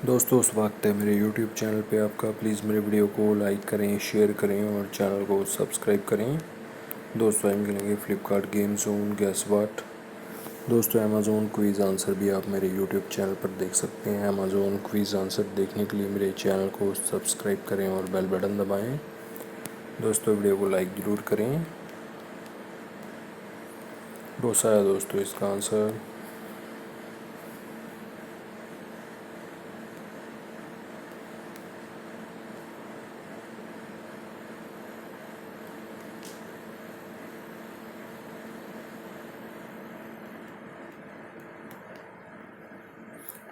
दोस्तों स्वागत है मेरे YouTube चैनल पे आपका। प्लीज़ मेरे वीडियो को लाइक करें, शेयर करें और चैनल को सब्सक्राइब करें। दोस्तों हम खेलेंगे फ्लिपकार्ट गेम जोन गैस वाट। दोस्तों अमेज़ोन क्विज़ आंसर भी आप मेरे YouTube चैनल पर देख सकते हैं। अमेज़ोन क्विज़ आंसर देखने के लिए मेरे चैनल को सब्सक्राइब करें और बेल बटन दबाएँ। दोस्तों वीडियो को लाइक ज़रूर करें। डोसा है दोस्तों इसका आंसर।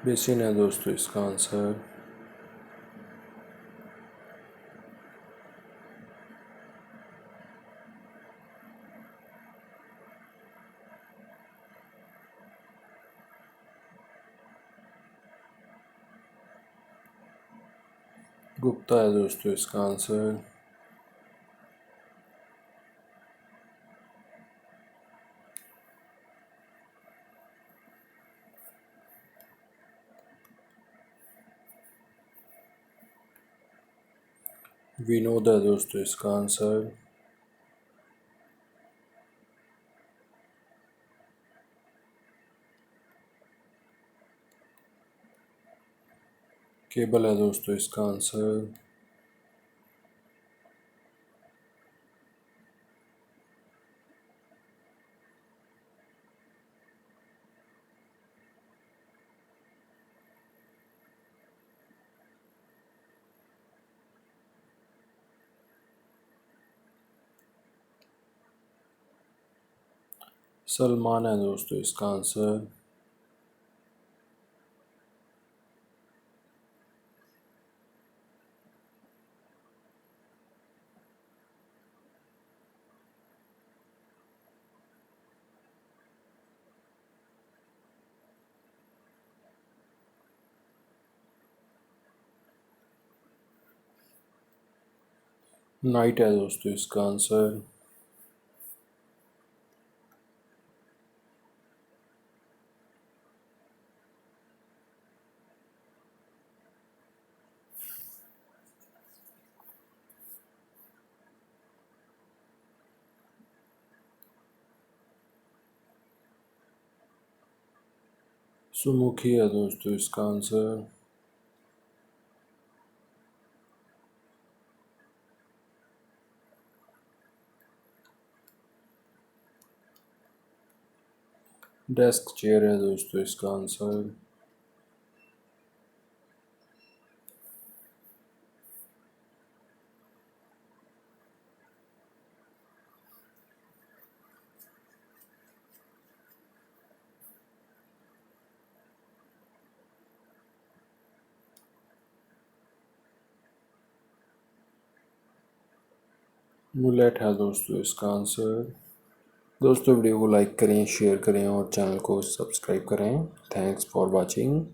बेसिन है दोस्तों इसका आंसर। गुप्ता है दोस्तों इसका आंसर। विनोद है दोस्तों इसका आंसर। केबल है दोस्तों इसका आंसर। सलमान है दोस्तों इसका आंसर। नाइट है दोस्तों इसका आंसर। सुमुखी है दोस्तों इसका आंसर। डेस्क चेयर है दोस्तों इसका आंसर। मुलेट है दोस्तों इसका आंसर। दोस्तों वीडियो को लाइक करें, शेयर करें और चैनल को सब्सक्राइब करें। Thanks for watching.